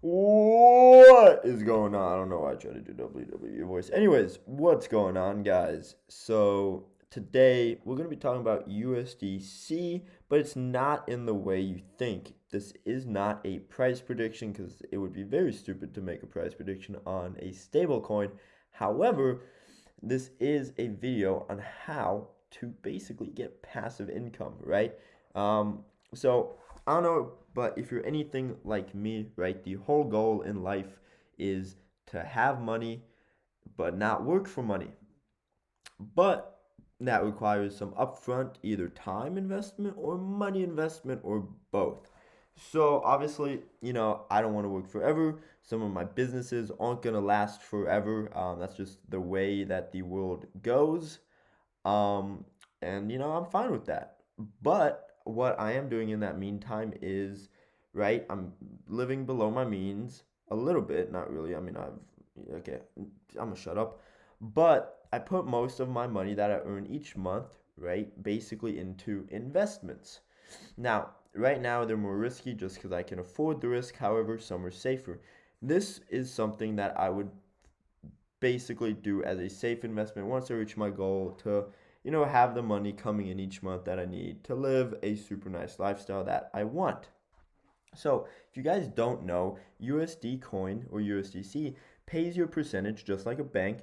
What is going on? I don't know why I tried to do WWE voice. Anyways, what's going on, guys? So, today we're going to be talking about USDC, but it's not in the way you think. This is not a price prediction because it would be very stupid to make a price prediction on a stablecoin. However, this is a video on how to basically get passive income, right? So I don't know, but if you're anything like me, right, the whole goal in life is to have money but not work for money. But that requires some upfront either time investment or money investment or both. So obviously, I don't want to work forever. Some of my businesses aren't gonna last forever. That's just the way that the world goes. Um, and I'm fine with that. But what I am doing in that meantime is, right, I'm living below my means a little bit, not really. I mean, okay, I'm gonna shut up. But I put most of my money that I earn each month, right, basically into investments. Now, right now they're more risky just because I can afford the risk. However, some are safer. This is something that I would basically do as a safe investment once I reach my goal to, have the money coming in each month that I need to live a super nice lifestyle that I want. So, if you guys don't know, USD coin or USDC pays your percentage just like a bank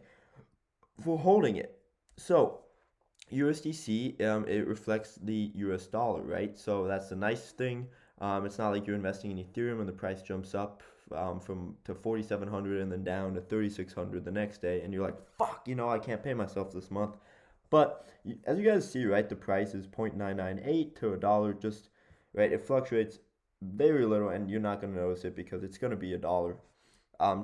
for holding it. So, USDC, it reflects the US dollar, right? So that's the nice thing. It's not like you're investing in Ethereum and the price jumps up from to 4,700 and then down to 3,600 the next day, and you're like, fuck, I can't pay myself this month. But as you guys see, right, the price is 0.998 to a dollar, just right. It fluctuates very little, and you're not gonna notice it because it's gonna be a dollar,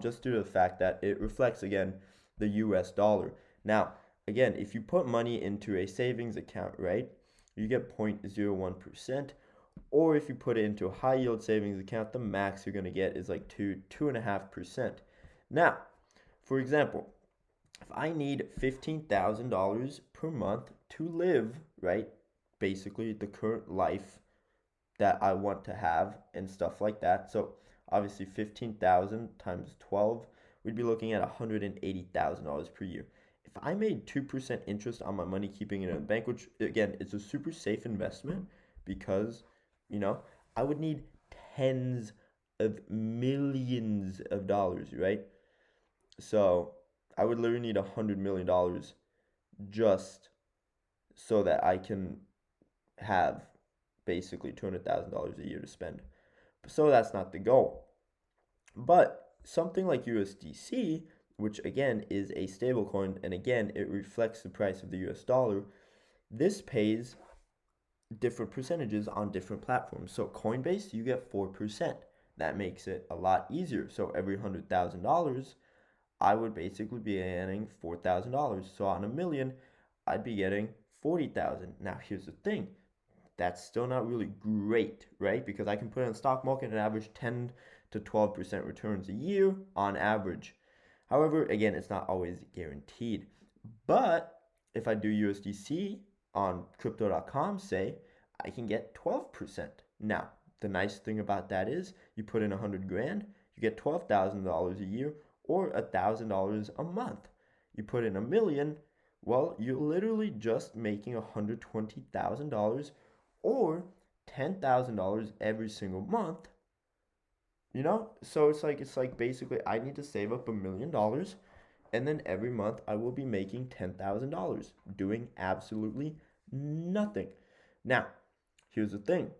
just due to the fact that it reflects again the US dollar. Now, again, if you put money into a savings account, right, you get 0.01%. Or if you put it into a high yield savings account, the max you're going to get is like 2.5%. Now, for example, if I need $15,000 per month to live, right, basically the current life that I want to have and stuff like that. So obviously 15,000 times 12, we'd be looking at $180,000 per year. If I made 2% interest on my money keeping it in a bank, which again, it's a super safe investment because, I would need tens of millions of dollars, right? So I would literally need $100 million just so that I can have basically $200,000 a year to spend. So that's not the goal. But something like USDC, which again is a stablecoin, and again it reflects the price of the US dollar, this pays different percentages on different platforms. So Coinbase, you get 4%. That makes it a lot easier. So every $100,000, I would basically be getting $4,000. So on a million, I'd be getting 40,000. Now here's the thing. That's still not really great, right? Because I can put in the stock market and average 10 to 12% returns a year on average. However, again, it's not always guaranteed. But if I do USDC on crypto.com, say, I can get 12%. Now, the nice thing about that is you put in 100 grand, you get $12,000 a year or $1,000 a month. You put in a million, well, you're literally just making $120,000 or $10,000 every single month. So it's like basically I need to save up $1 million, and then every month I will be making $10,000 doing absolutely nothing. Now, here's the thing.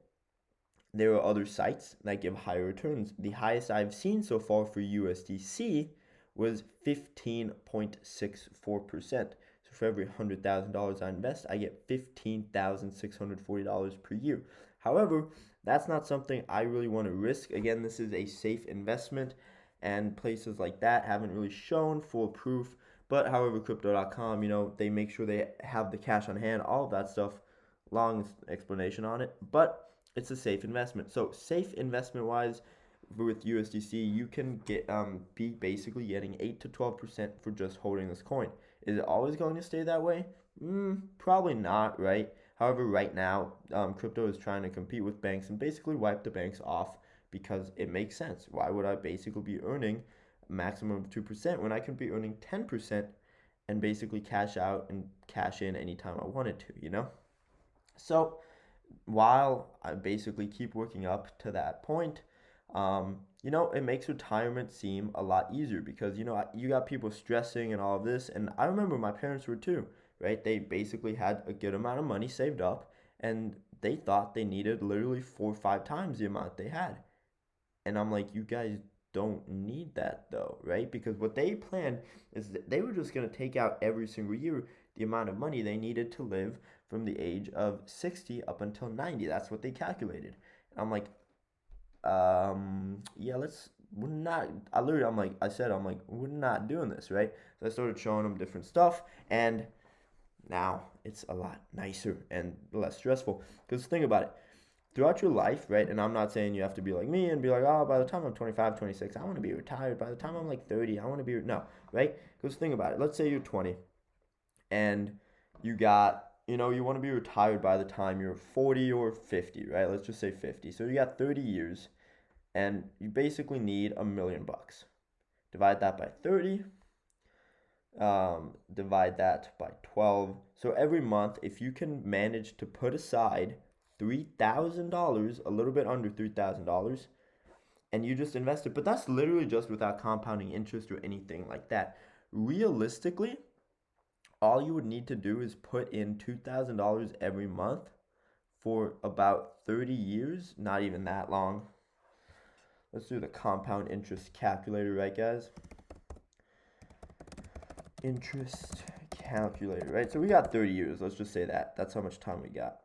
There are other sites that give higher returns. The highest I've seen so far for USDC was 15.64%. So for every $100,000 I invest, I get $15,640 per year. However, that's not something I really want to risk. Again, this is a safe investment, and places like that haven't really shown full proof. But however, crypto.com, they make sure they have the cash on hand, all of that stuff. Long explanation on it, but it's a safe investment. So safe investment wise, with USDC, you can be basically getting 8 to 12% for just holding this coin. Is it always going to stay that way? Probably not, right? However, right now, crypto is trying to compete with banks and basically wipe the banks off because it makes sense. Why would I basically be earning a maximum of 2% when I could be earning 10% and basically cash out and cash in anytime I wanted to, you know? So while I basically keep working up to that point, you know, it makes retirement seem a lot easier because, you know, you got people stressing and all of this. And I remember my parents were too, right? They basically had a good amount of money saved up and they thought they needed literally 4 or 5 times the amount they had. And I'm like, you guys don't need that though, right? Because what they planned is that they were just going to take out every single year the amount of money they needed to live from the age of 60 up until 90. That's what they calculated. And I'm like, yeah, we're not, I'm like, we're not doing this, right? So I started showing them different stuff, and now it's a lot nicer and less stressful. Because think about it, throughout your life, right? And I'm not saying you have to be like me and be like, oh, by the time I'm 25, 26, I want to be retired. By the time I'm like 30, I want to be, no, right? Because think about it. Let's say you're 20 and you got, you know, you want to be retired by the time you're 40 or 50, right? Let's just say 50. So you got 30 years and you basically need $1 million. Divide that by 30. Divide that by 12. So every month, if you can manage to put aside $3,000, a little bit under $3,000, and you just invest it, but that's literally just without compounding interest or anything like that. Realistically, all you would need to do is put in $2,000 every month for about 30 years, not even that long. Let's do the compound interest calculator, right, guys? Interest calculator, right? So we got 30 years. Let's just say that. That's how much time we got.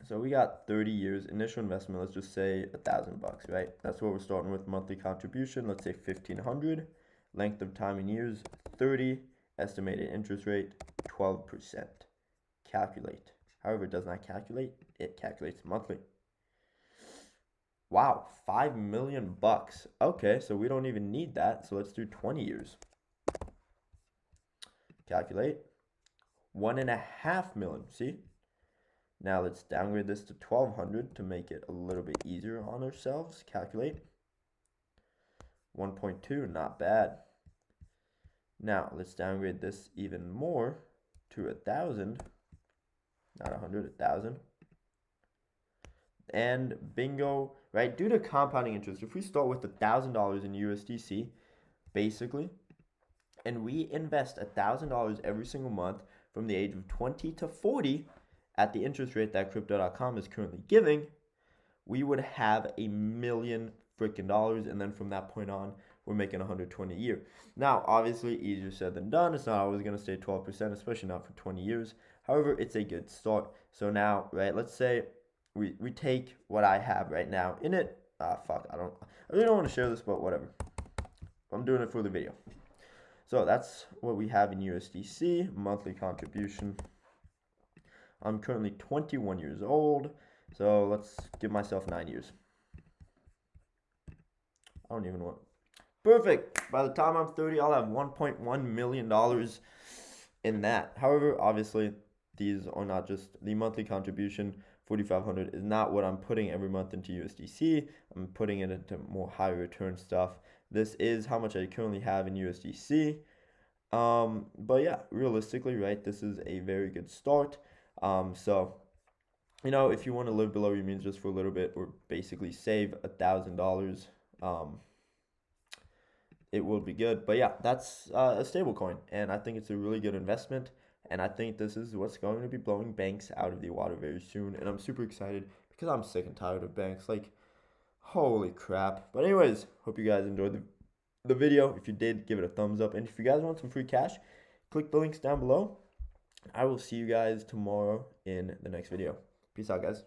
So we got 30 years. Initial investment, let's just say $1,000, right? That's what we're starting with. Monthly contribution, let's say 1,500. Length of time in years, 30. Estimated interest rate, 12%. Calculate. However, it does not calculate. It calculates monthly. Wow, $5 million. Okay, so we don't even need that. So let's do 20 years. Calculate. $1.5 million. See? Now let's downgrade this to 1,200 to make it a little bit easier on ourselves. Calculate. 1.2, not bad. Now let's downgrade this even more to 1,000. Not 100, 1,000. And bingo, right? Due to compounding interest, if we start with $1,000 in USDC, basically, and we invest $1,000 every single month from the age of 20 to 40 at the interest rate that Crypto.com is currently giving, we would have $1 million freaking dollars, and then from that point on, we're making 120 a year. Now, obviously, easier said than done. It's not always going to stay 12%, especially not for 20 years. However, it's a good start. So now, right, let's say we take what I have right now in it. I really don't want to share this, but whatever. I'm doing it for the video. So that's what we have in USDC, monthly contribution. I'm currently 21 years old, so let's give myself 9 years. I don't even want. Perfect. By the time I'm 30, I'll have $1.1 million in that. However, obviously, these are not just the monthly contribution. 4,500 is not what I'm putting every month into USDC. I'm putting it into more high return stuff. This is how much I currently have in USDC. But yeah, realistically, right, this is a very good start. So, you know, if you want to live below your means just for a little bit or basically save $1,000, it will be good. But yeah, that's a stable coin, and I think it's a really good investment. And I think this is what's going to be blowing banks out of the water very soon. And I'm super excited because I'm sick and tired of banks. Like, holy crap. But anyways, hope you guys enjoyed the video. If you did, give it a thumbs up. And if you guys want some free cash, click the links down below. I will see you guys tomorrow in the next video. Peace out, guys.